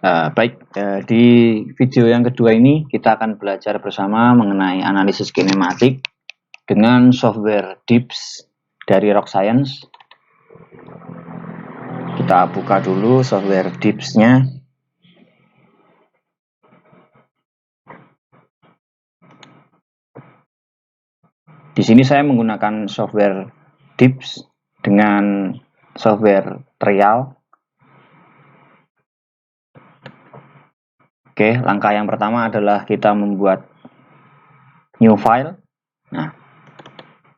Di video yang kedua ini kita akan belajar bersama mengenai analisis kinematik dengan software DIPS dari Rock Science. Kita buka dulu software DIPS-nya. Di sini saya menggunakan software DIPS dengan software trial. Oke, langkah yang pertama adalah kita membuat new file. Nah,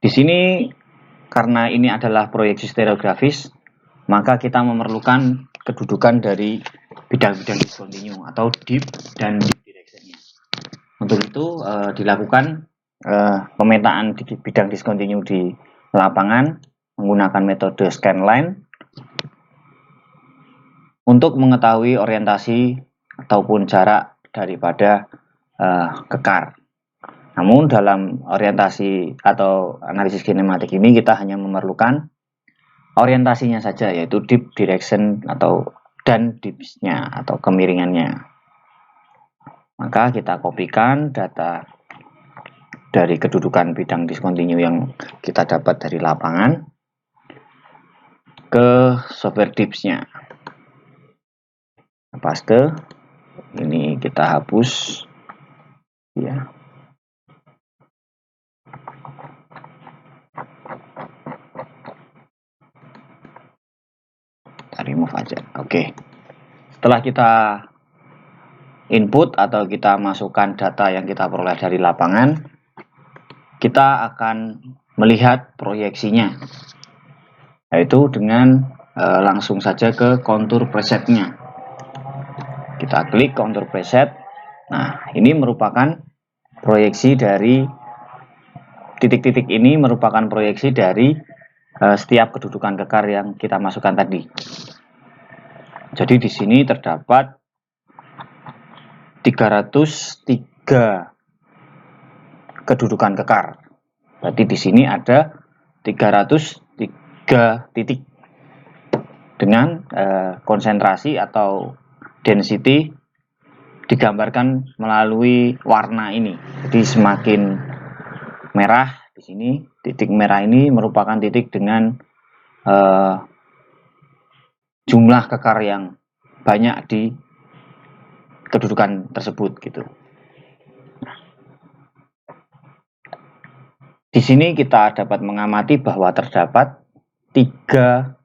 di sini karena ini adalah proyeksi stereografis, maka kita memerlukan kedudukan dari bidang-bidang discontinue atau DIP dan DIP direction-nya. Untuk itu dilakukan pemetaan di bidang discontinue di lapangan menggunakan metode scanline untuk mengetahui orientasi ataupun jarak daripada kekar. Namun dalam orientasi atau analisis kinematik ini kita hanya memerlukan orientasinya saja, yaitu dip direction dan dips-nya atau kemiringannya. Maka kita kopikan data dari kedudukan bidang discontinue yang kita dapat dari lapangan ke software DIPS-nya. Paste. Ini kita hapus ya. Kita remove aja. Oke. Setelah kita input atau kita masukkan data yang kita peroleh dari lapangan, kita akan melihat proyeksinya, yaitu dengan langsung saja ke kontur presetnya. Kita klik kontur preset. Nah, ini merupakan proyeksi dari titik-titik ini merupakan proyeksi dari setiap kedudukan kekar yang kita masukkan tadi. Jadi di sini terdapat 303 kedudukan kekar. Berarti di sini ada 303 titik dengan konsentrasi atau density digambarkan melalui warna ini. Jadi semakin merah di sini, titik merah ini merupakan titik dengan jumlah kekar yang banyak di kedudukan tersebut gitu. Di sini kita dapat mengamati bahwa terdapat 3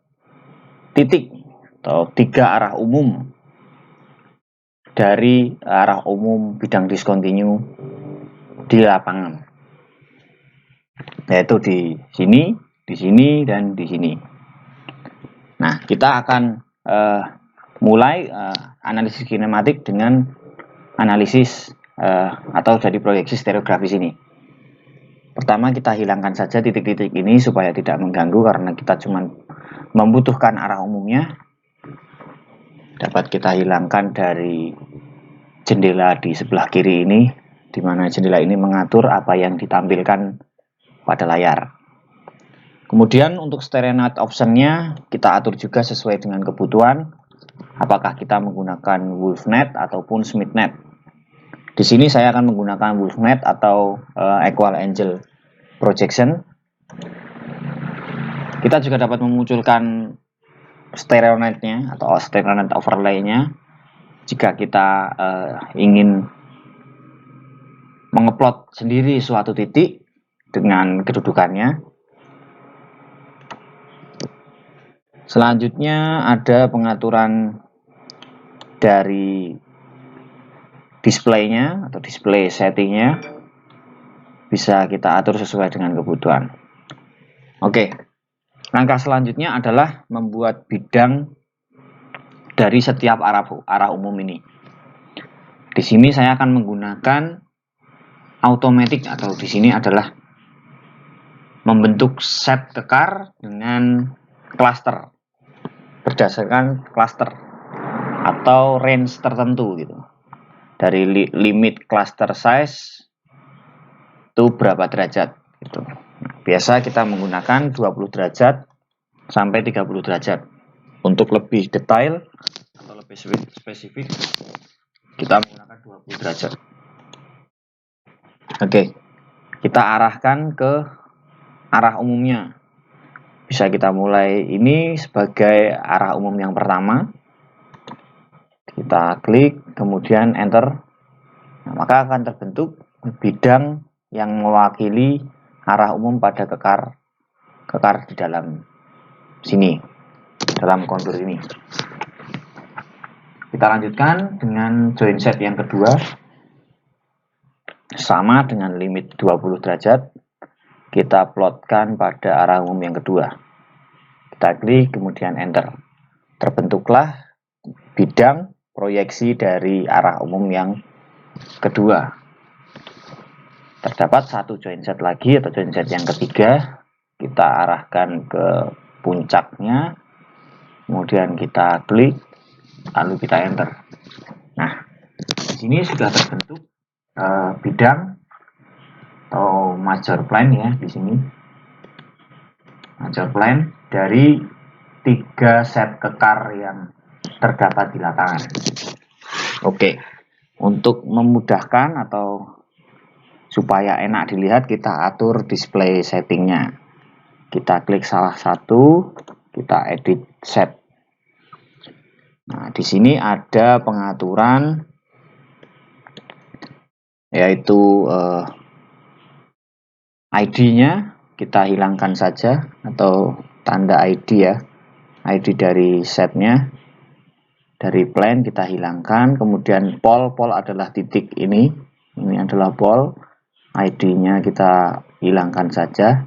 titik atau 3 arah umum dari arah umum bidang discontinue di lapangan, yaitu di sini, dan di sini. Nah, kita akan mulai analisis kinematik dengan analisis atau dari proyeksi stereografis ini. Pertama, kita hilangkan saja titik-titik ini supaya tidak mengganggu, karena kita cuma membutuhkan arah umumnya. Dapat kita hilangkan dari jendela di sebelah kiri ini, di mana jendela ini mengatur apa yang ditampilkan pada layar. Kemudian untuk stereo net option-nya kita atur juga sesuai dengan kebutuhan, apakah kita menggunakan WolfNet ataupun SmithNet. Di sini saya akan menggunakan WolfNet atau Equal Angle Projection. Kita juga dapat memunculkan stereo net-nya atau stereo net overlay-nya jika kita ingin mengeplot sendiri suatu titik dengan kedudukannya. Selanjutnya ada pengaturan dari display-nya atau display setting-nya, bisa kita atur sesuai dengan kebutuhan. Oke. Langkah selanjutnya adalah membuat bidang dari setiap arah umum ini. Di sini saya akan menggunakan automatic, atau di sini adalah membentuk set kekar dengan cluster berdasarkan cluster atau range tertentu gitu. Dari limit cluster size itu berapa derajat gitu. Biasa kita menggunakan 20 derajat sampai 30 derajat. Untuk lebih detail atau spesifik kita menggunakan 20 derajat. Oke, kita arahkan ke arah umumnya. Bisa kita mulai ini sebagai arah umum yang pertama. Kita klik, kemudian enter. Nah, maka akan terbentuk bidang yang mewakili arah umum pada kekar di dalam sini, dalam kontur ini. Kita lanjutkan dengan join set yang kedua. Sama dengan limit 20 derajat. Kita plotkan pada arah umum yang kedua. Kita klik, kemudian enter. Terbentuklah bidang proyeksi dari arah umum yang kedua. Terdapat satu join set lagi atau join set yang ketiga. Kita arahkan ke puncaknya, kemudian kita klik, lalu kita enter. Nah, di sini sudah terbentuk bidang atau major plane ya, di sini major plane dari 3 set kekar yang terdapat di lapangan. Oke, untuk memudahkan atau supaya enak dilihat, kita atur display settingnya. Kita klik salah satu, kita edit set. Nah, di sini ada pengaturan yaitu ID-nya kita hilangkan saja, atau tanda ID ya, ID dari setnya, dari plane kita hilangkan. Kemudian pol adalah titik ini adalah pol, ID-nya kita hilangkan saja,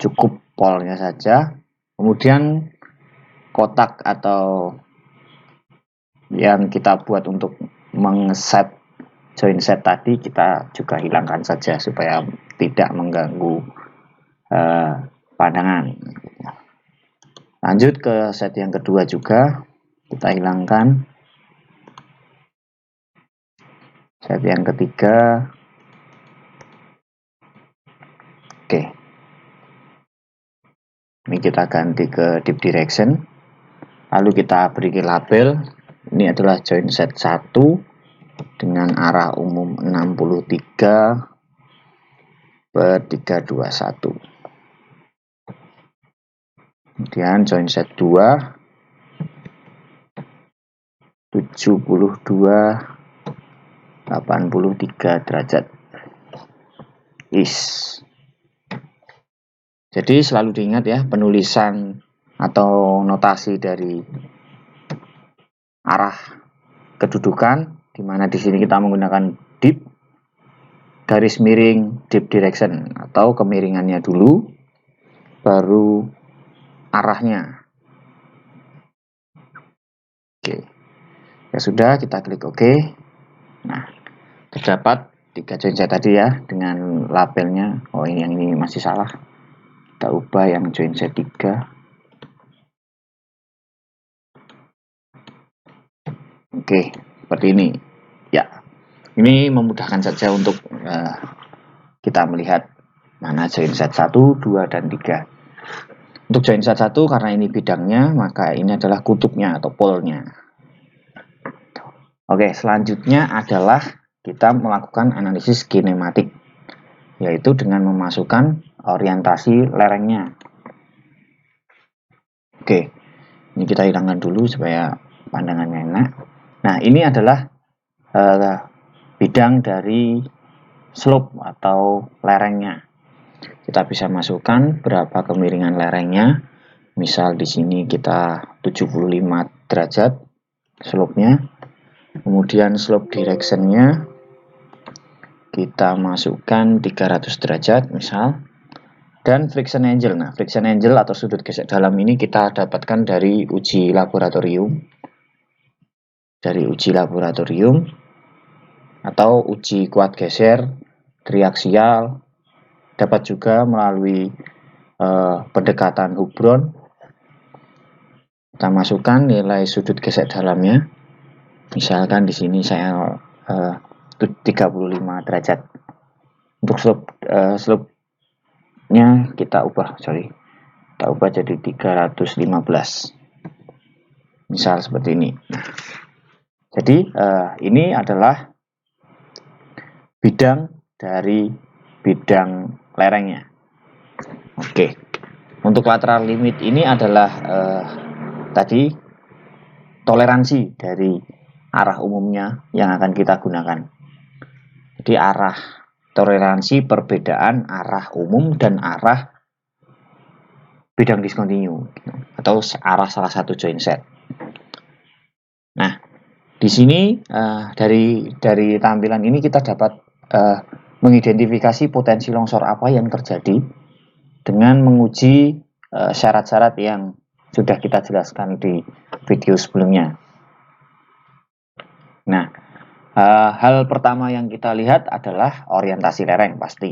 cukup polnya saja. Kemudian kotak atau yang kita buat untuk mengset join set tadi kita juga hilangkan saja supaya tidak mengganggu pandangan. Lanjut ke set yang kedua juga, kita hilangkan. Set yang ketiga. Oke, ini kita ganti ke deep direction, lalu kita beri label. Ini adalah join set 1 dengan arah umum 63 per 321. Kemudian join set 2 72 83 derajat. Jadi selalu diingat ya, penulisan atau notasi dari arah kedudukan, di mana di sini kita menggunakan deep garis miring deep direction atau kemiringannya dulu baru arahnya. Oke. Ya sudah, kita klik OK. Nah, terdapat 3 join set tadi ya dengan labelnya. Oh, ini yang ini masih salah. Kita ubah yang join set 3. Oke, seperti ini. Ya, ini memudahkan saja untuk kita melihat mana join set 1, 2, dan 3. Untuk join set 1, karena ini bidangnya, maka ini adalah kutubnya atau polnya. Oke, selanjutnya adalah kita melakukan analisis kinematik, yaitu dengan memasukkan orientasi lerengnya. Oke, ini kita hilangkan dulu supaya pandangannya enak. Nah, ini adalah bidang dari slope atau lerengnya. Kita bisa masukkan berapa kemiringan lerengnya. Misal di sini kita 75 derajat slope-nya. Kemudian slope direction-nya kita masukkan 300 derajat misal. Dan friction angle. Nah, friction angle atau sudut gesek dalam ini kita dapatkan dari uji laboratorium. Atau uji kuat geser triaksial. Dapat juga melalui pendekatan Hubron. Kita masukkan nilai sudut gesek dalamnya. Misalkan di sini saya 35 derajat. Untuk slope-nya kita ubah jadi 315. Misal seperti ini. Nah, jadi ini adalah bidang dari bidang lerengnya. Oke, untuk lateral limit ini adalah tadi toleransi dari arah umumnya yang akan kita gunakan. Jadi arah toleransi perbedaan arah umum dan arah bidang diskontinu atau arah salah satu joint set. Nah, di sini dari tampilan ini kita dapat mengidentifikasi potensi longsor apa yang terjadi dengan menguji syarat-syarat yang sudah kita jelaskan di video sebelumnya. Nah, hal pertama yang kita lihat adalah orientasi lereng pasti.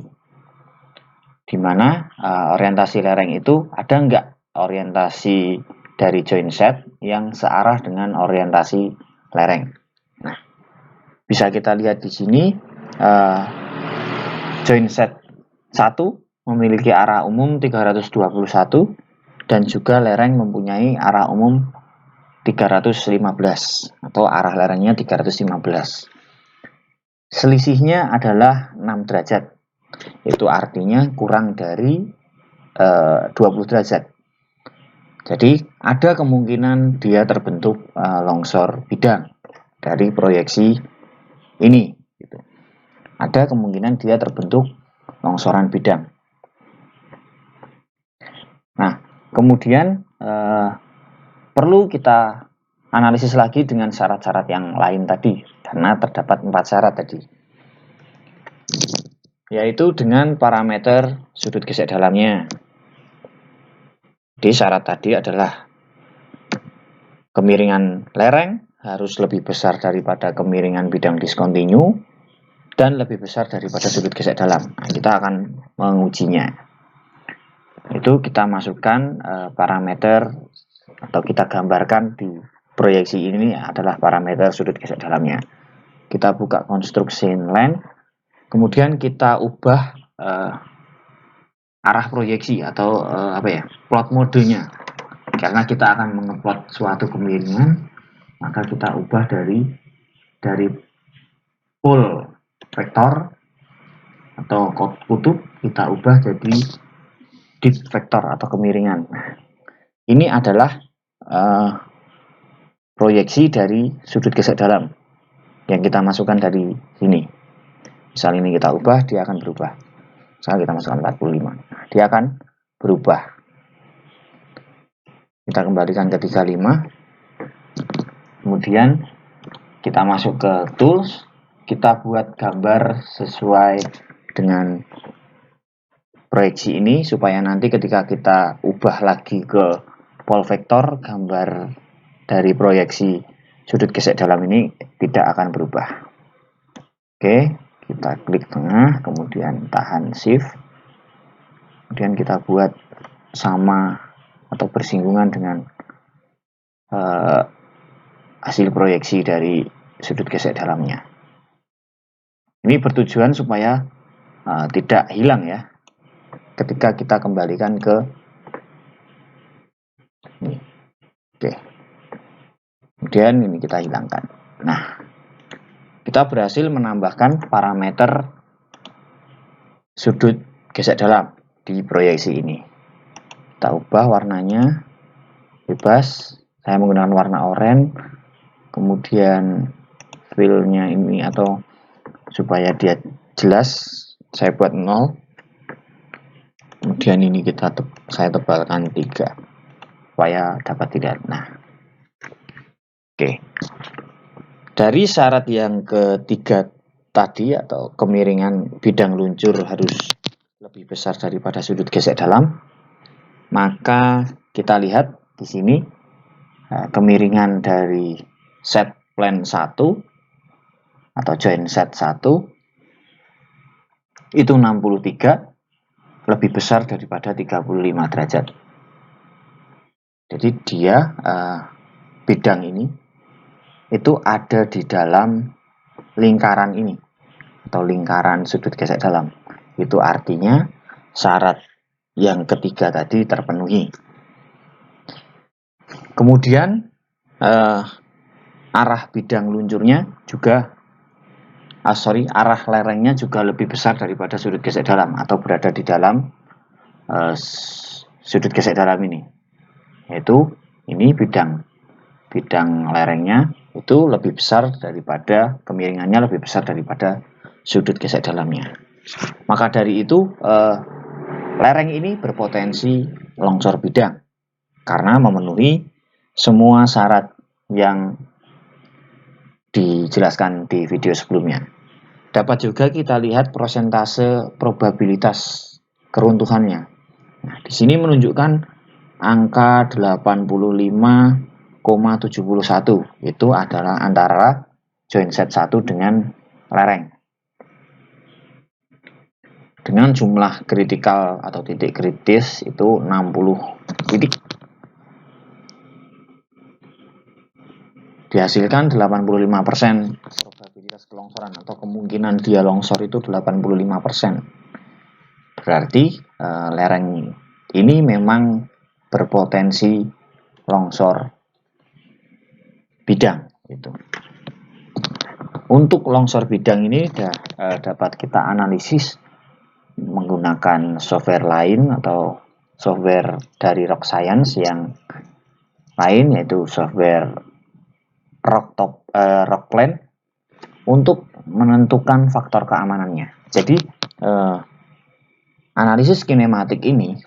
Di mana orientasi lereng itu ada nggak orientasi dari joint set yang searah dengan orientasi lereng. Nah, bisa kita lihat di sini joint set 1 memiliki arah umum 321 dan juga lereng mempunyai arah umum 315 atau arah lerengnya 315. Selisihnya adalah 6 derajat. Itu artinya kurang dari 20 derajat. Jadi ada kemungkinan dia terbentuk longsor bidang dari proyeksi ini. Gitu. Ada kemungkinan dia terbentuk longsoran bidang. Nah, kemudian perlu kita analisis lagi dengan syarat-syarat yang lain tadi, karena terdapat 4 syarat tadi. Yaitu dengan parameter sudut gesek dalamnya. Jadi syarat tadi adalah kemiringan lereng harus lebih besar daripada kemiringan bidang diskontinu dan lebih besar daripada sudut gesek dalam. Nah, kita akan mengujinya. Itu kita masukkan parameter atau kita gambarkan di proyeksi ini adalah parameter sudut gesek dalamnya. Kita buka konstruksi inline, kemudian kita ubah arah proyeksi atau plot modenya. Karena kita akan mengeplot suatu kemiringan, maka kita ubah dari pole vektor atau kutub, kita ubah jadi dip vektor atau kemiringan. Ini adalah proyeksi dari sudut gesek dalam yang kita masukkan dari sini. Misal ini kita ubah, dia akan berubah. Misal kita masukkan 45, dia akan berubah. Kita kembalikan ke 35. Kemudian kita masuk ke tools, kita buat gambar sesuai dengan proyeksi ini supaya nanti ketika kita ubah lagi ke pole vektor, gambar dari proyeksi sudut gesek dalam ini tidak akan berubah. Oke, kita klik tengah, kemudian tahan shift, kemudian kita buat sama atau bersinggungan dengan hasil proyeksi dari sudut gesek dalamnya. Ini bertujuan supaya tidak hilang ya ketika kita kembalikan ke ini. Oke. Kemudian ini kita hilangkan. Nah, kita berhasil menambahkan parameter sudut gesek dalam di proyeksi ini. Kita ubah warnanya bebas. Saya menggunakan warna oranye. Kemudian fill-nya ini atau supaya dia jelas saya buat 0. Kemudian ini saya tebalkan 3 supaya dapat dilihat. Nah, oke. Dari syarat yang ketiga tadi atau kemiringan bidang luncur harus lebih besar daripada sudut gesek dalam, maka kita lihat di sini kemiringan dari set plan 1 atau joint set 1 itu 63 lebih besar daripada 35 derajat. Jadi dia bidang ini itu ada di dalam lingkaran ini atau lingkaran sudut gesek dalam. Itu artinya syarat yang ketiga tadi terpenuhi. Kemudian arah bidang luncurnya juga arah lerengnya juga lebih besar daripada sudut gesek dalam atau berada di dalam sudut gesek dalam ini, yaitu ini bidang lerengnya itu lebih besar daripada kemiringannya lebih besar daripada sudut gesek dalamnya. Maka dari itu lereng ini berpotensi longsor bidang karena memenuhi semua syarat yang dijelaskan di video sebelumnya. Dapat juga kita lihat persentase probabilitas keruntuhannya. Nah, di sini menunjukkan angka 85,71, itu adalah antara joint set 1 dengan lereng. Dengan jumlah kritikal atau titik kritis itu 60 titik. Dihasilkan 85% probabilitas kelongsoran atau kemungkinan dia longsor itu 85%. Berarti lereng ini memang berpotensi longsor bidang itu. Untuk longsor bidang ini dapat kita analisis menggunakan software lain atau software dari Rock Science yang lain, yaitu software Rockplan untuk menentukan faktor keamanannya. Jadi analisis kinematik ini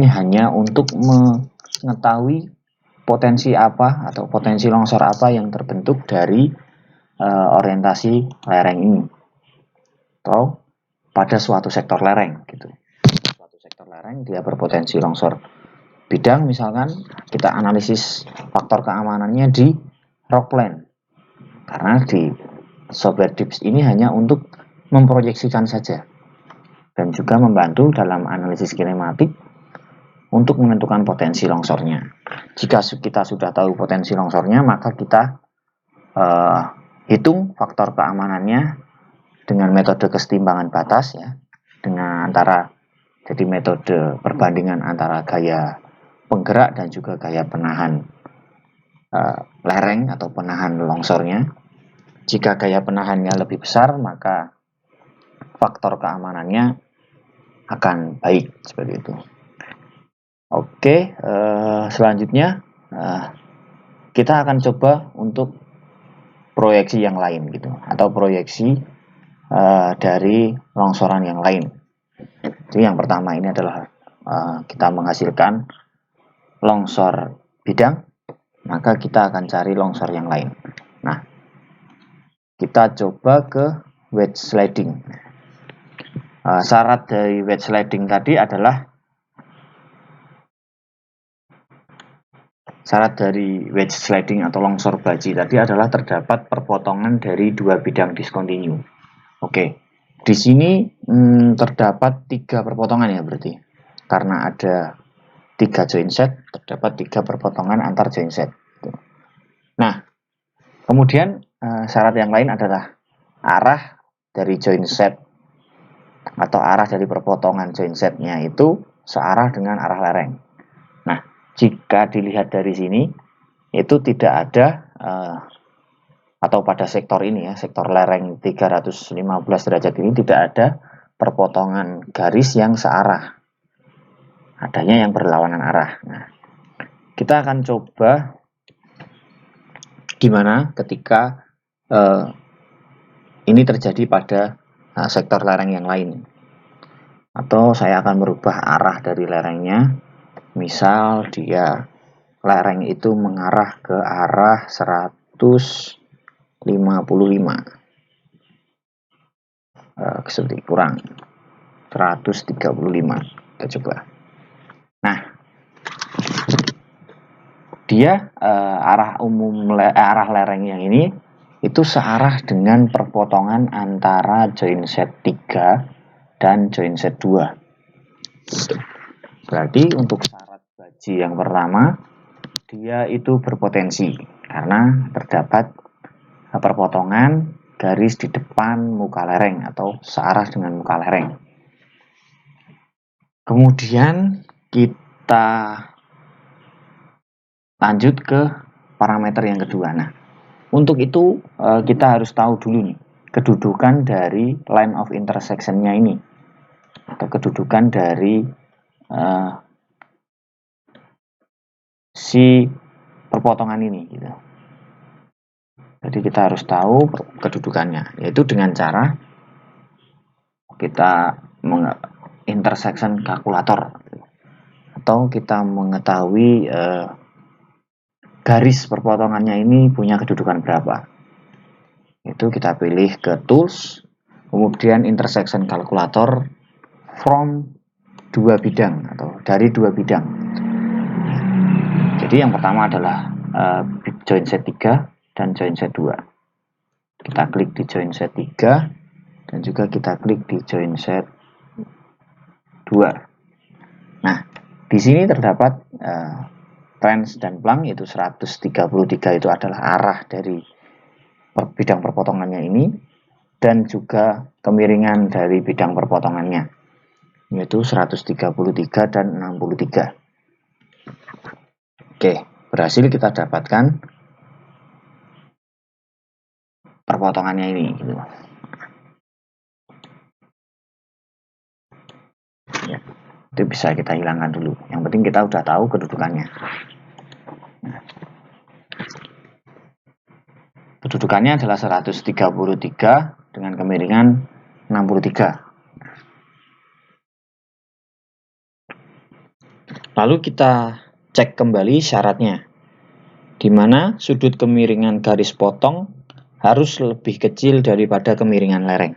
hanya untuk mengetahui potensi apa atau potensi longsor apa yang terbentuk dari orientasi lereng ini atau pada suatu sektor lereng gitu. Suatu sektor lereng dia berpotensi longsor bidang, misalkan kita analisis faktor keamanannya di Rockplan, karena di software DIPS ini hanya untuk memproyeksikan saja dan juga membantu dalam analisis kinematik untuk menentukan potensi longsornya. Jika kita sudah tahu potensi longsornya, maka kita hitung faktor keamanannya dengan metode kesetimbangan batas ya, dengan jadi metode perbandingan antara gaya penggerak dan juga gaya penahan lereng atau penahan longsornya. Jika gaya penahannya lebih besar, maka faktor keamanannya akan baik, seperti itu. Oke, selanjutnya kita akan coba untuk proyeksi yang lain gitu, atau proyeksi dari longsoran yang lain. Jadi yang pertama ini adalah kita menghasilkan longsor bidang, maka kita akan cari longsor yang lain. Nah, kita coba ke wedge sliding. Syarat dari wedge sliding tadi adalah wedge sliding atau longsor baji tadi adalah terdapat perpotongan dari dua bidang diskontinu. Oke, di sini terdapat 3 perpotongan ya berarti, karena ada 3 joint set, terdapat 3 perpotongan antar joint set. Nah, kemudian syarat yang lain adalah arah dari joint set atau arah dari perpotongan joint setnya itu searah dengan arah lereng. Nah, jika dilihat dari sini itu tidak ada atau pada sektor ini ya, sektor lereng 315 derajat ini tidak ada perpotongan garis yang searah, adanya yang berlawanan arah. Nah, kita akan coba gimana ketika ini terjadi pada sektor lereng yang lain, atau saya akan merubah arah dari lerengnya. Misal dia lereng itu mengarah ke arah 155, seperti kurang 135, kita coba. Nah, dia arah lereng yang ini itu searah dengan perpotongan antara joint set 3 dan joint set 2. Berarti untuk syarat baji yang pertama, dia itu berpotensi karena terdapat perpotongan garis di depan muka lereng atau searah dengan muka lereng. Kemudian kita lanjut ke parameter yang kedua. Nah, untuk itu kita harus tahu dulu nih kedudukan dari line of intersection-nya ini, atau kedudukan dari si perpotongan ini gitu. Jadi kita harus tahu kedudukannya, yaitu dengan cara kita intersection kalkulator, atau kita mengetahui garis perpotongannya ini punya kedudukan berapa. Itu kita pilih ke tools, kemudian intersection kalkulator from dua bidang atau dari dua bidang. Jadi yang pertama adalah join set 3 dan join set 2. Kita klik di join set 3 dan juga kita klik di join set 2. Nah, di sini terdapat range dan plank, yaitu 133 itu adalah arah dari bidang perpotongannya ini, dan juga kemiringan dari bidang perpotongannya, yaitu 133 dan 63. Oke, berhasil kita dapatkan perpotongannya ini gitu. Ya, itu bisa kita hilangkan dulu. Yang penting kita udah tahu kedudukannya. Nah, kedudukannya adalah 133 dengan kemiringan 63. Lalu kita cek kembali syaratnya, di mana sudut kemiringan garis potong harus lebih kecil daripada kemiringan lereng.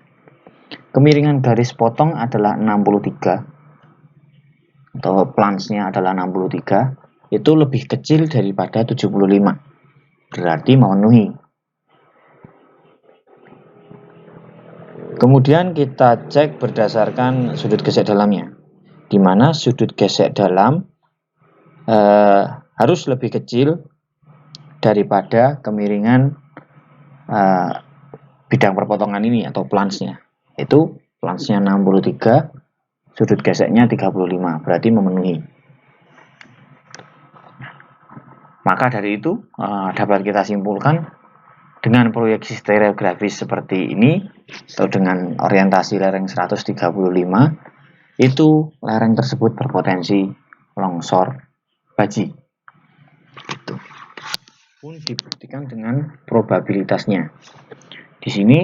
Kemiringan garis potong adalah 63, atau plansnya adalah 63, itu lebih kecil daripada 75, berarti memenuhi. Kemudian kita cek berdasarkan sudut gesek dalamnya, di mana sudut gesek dalam harus lebih kecil daripada kemiringan bidang perpotongan ini atau plansnya. Itu plansnya 63, sudut geseknya 35, berarti memenuhi. Maka dari itu dapat kita simpulkan, dengan proyeksi stereografis seperti ini atau dengan orientasi lereng 135, itu lereng tersebut berpotensi longsor baji. Itu pun dibuktikan dengan probabilitasnya. Di sini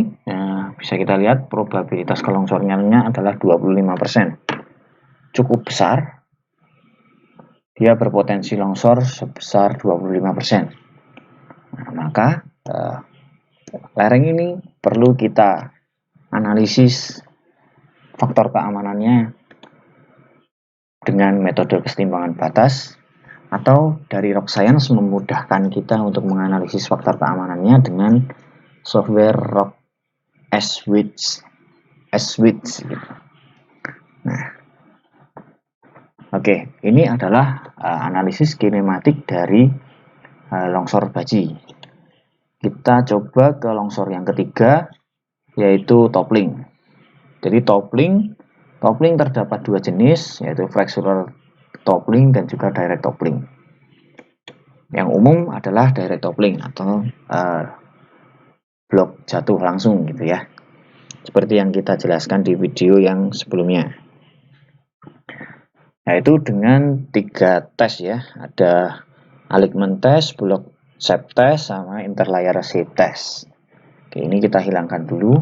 bisa kita lihat probabilitas kelongsornya adalah 25%. Cukup besar. Dia berpotensi longsor sebesar 25%. Nah, maka lereng ini perlu kita analisis faktor keamanannya dengan metode kesetimbangan batas, atau dari rock science memudahkan kita untuk menganalisis faktor keamanannya dengan software rock SWITCH. Nah, oke, ini adalah analisis kinematik dari longsor baji. Kita coba ke longsor yang ketiga, yaitu toppling. Jadi toppling terdapat dua jenis, yaitu flexural toppling dan juga direct toppling. Yang umum adalah direct toppling atau blok jatuh langsung gitu ya, seperti yang kita jelaskan di video yang sebelumnya. Yaitu dengan 3 tes ya, ada alignment test, block shape test, sama interlayer shape test. Oke, ini kita hilangkan dulu.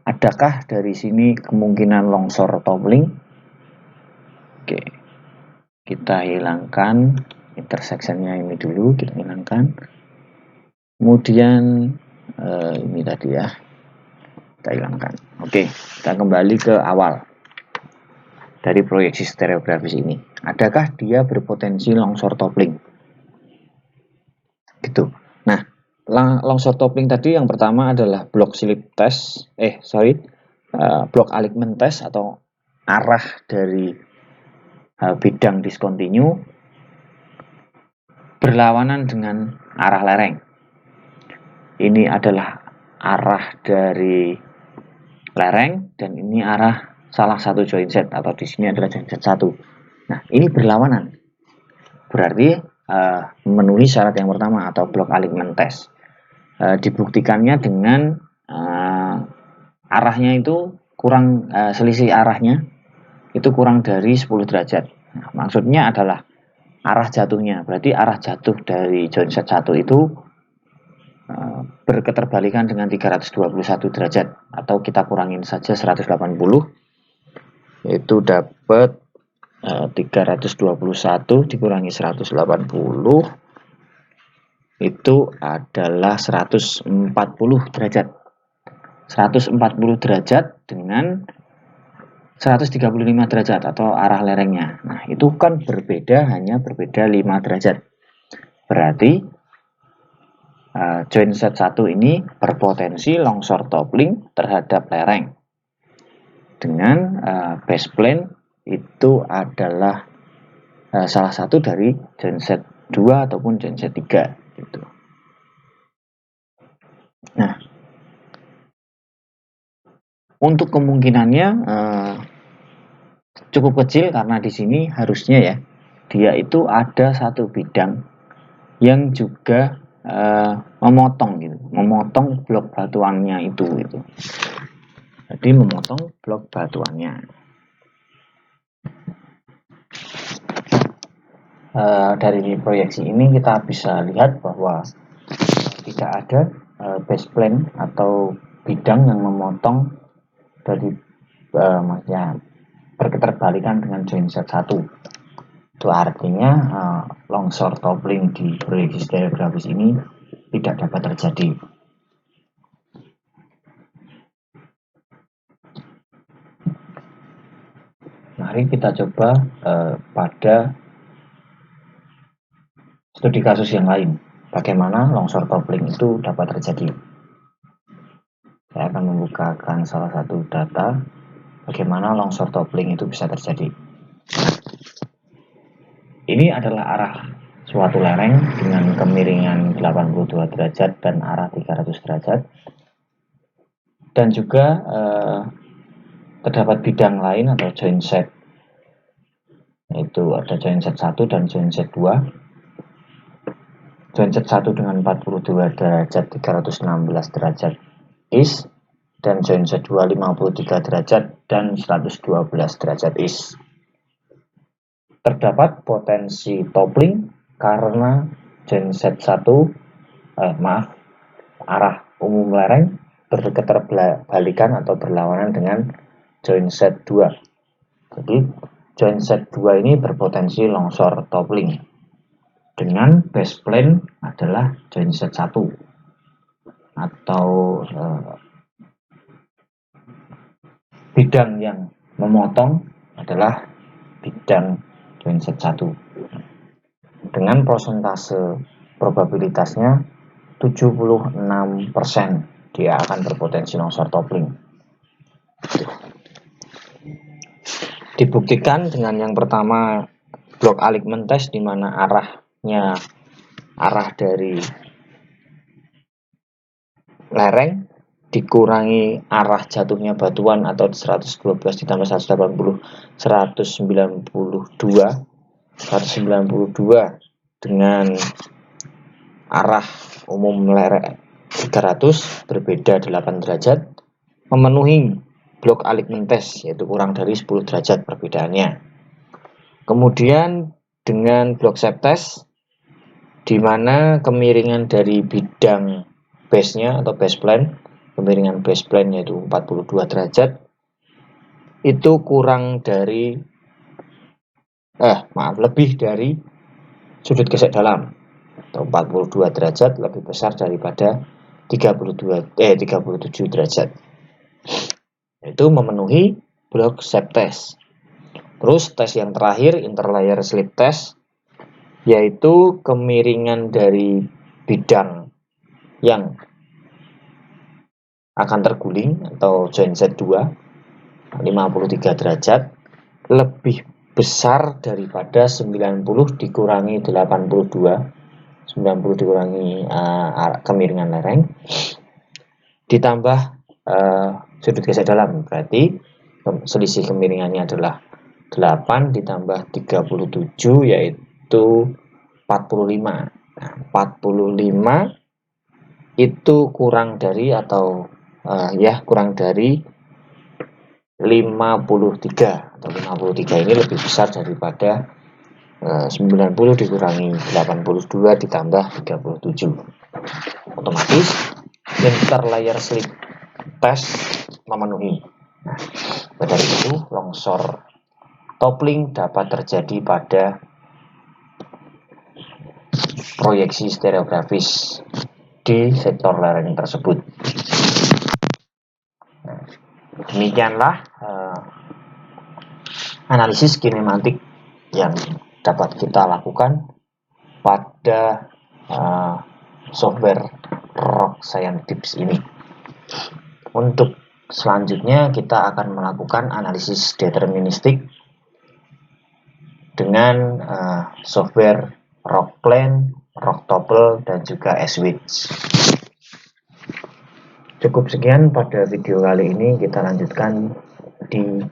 Adakah dari sini kemungkinan longsor toppling? Oke, kita hilangkan intersectionnya ini dulu, kita hilangkan. Kemudian ini tadi ya, kita hilangkan. Oke, kita kembali ke awal dari proyeksi stereografis ini. Adakah dia berpotensi longsor toppling? Gitu. Nah, longsor toppling tadi yang pertama adalah block slip test, block alignment test atau arah dari bidang discontinue berlawanan dengan arah lereng. Ini adalah arah dari lereng dan ini arah salah satu join set, atau di sini adalah join set 1. Nah, ini berlawanan. Berarti memenuhi syarat yang pertama atau block alignment test. Dibuktikannya dengan arahnya itu kurang, selisih arahnya itu kurang dari 10 derajat. Nah, maksudnya adalah arah jatuhnya. Berarti arah jatuh dari join set 1 itu berketerbalikan dengan 321 derajat, atau kita kurangin saja 180, itu dapat 321 dikurangi 180 itu adalah 140 derajat. 140 derajat dengan 135 derajat atau arah lerengnya. Nah, itu kan hanya berbeda 5 derajat. Berarti join set 1 ini berpotensi longsor toppling terhadap lereng. Dengan base plane itu adalah salah satu dari join set 2 ataupun join set 3 gitu. Nah, untuk kemungkinannya cukup kecil, karena di sini harusnya ya dia itu ada satu bidang yang juga memotong blok batuannya itu gitu. Jadi memotong blok batuannya. Dari proyeksi ini kita bisa lihat bahwa tidak ada base plane atau bidang yang memotong dari maksudnya berketerbalikan dengan join set 1. Itu artinya longsor toppling di proyeksi stereografis ini tidak dapat terjadi. Mari kita coba pada studi kasus yang lain, bagaimana longsor toppling itu dapat terjadi. Saya akan membukakan salah satu data bagaimana longsor toppling itu bisa terjadi. Ini adalah arah suatu lereng dengan kemiringan 82 derajat dan arah 300 derajat. Dan juga terdapat bidang lain atau join set, yaitu ada join set 1 dan join set 2. Join set 1 dengan 42 derajat 316 derajat is, dan join set 2 53 derajat dan 112 derajat is. Terdapat potensi toppling karena join set 1 arah umum lereng berketerbalikan atau berlawanan dengan join set 2. Jadi join set 2 ini berpotensi longsor toppling dengan base plane adalah join set 1 atau bidang yang memotong adalah bidang join set 1 dengan persentase probabilitasnya 76% dia akan berpotensi longsor toppling. Dibuktikan dengan yang pertama block alignment test, di mana arah dari lereng dikurangi arah jatuhnya batuan atau 112 ditambah 180 192 dengan arah umum lereng 300 berbeda 8 derajat, memenuhi block alignment test, yaitu kurang dari 10 derajat perbedaannya. Kemudian dengan block shape test, di mana kemiringan dari bidang base-nya atau base plane, kemiringan base plane yaitu 42 derajat, itu kurang dari lebih dari sudut gesek dalam atau 42 derajat lebih besar daripada 37 derajat. Itu memenuhi block shape test. Terus tes yang terakhir, interlayer slip test, yaitu kemiringan dari bidang yang akan terguling atau join set 2 53 derajat lebih besar daripada 90 dikurangi 82, 90 dikurangi kemiringan lereng ditambah sudut gesek dalam, berarti selisih kemiringannya adalah 8 ditambah 37, yaitu 45. Nah, 45 itu kurang dari atau kurang dari 53, atau 53 ini lebih besar daripada 90 dikurangi 82 ditambah 37. Otomatis interlayer slip test memenuhi. Nah, dari itu longsor toppling dapat terjadi pada proyeksi stereografis di sektor lereng tersebut. Nah, demikianlah analisis kinematik yang dapat kita lakukan pada software Rock Scientific ini. Untuk selanjutnya kita akan melakukan analisis deterministik dengan software Rockplane, Rocktopple, dan juga SWitch. Cukup sekian pada video kali ini, kita lanjutkan di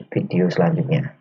video selanjutnya.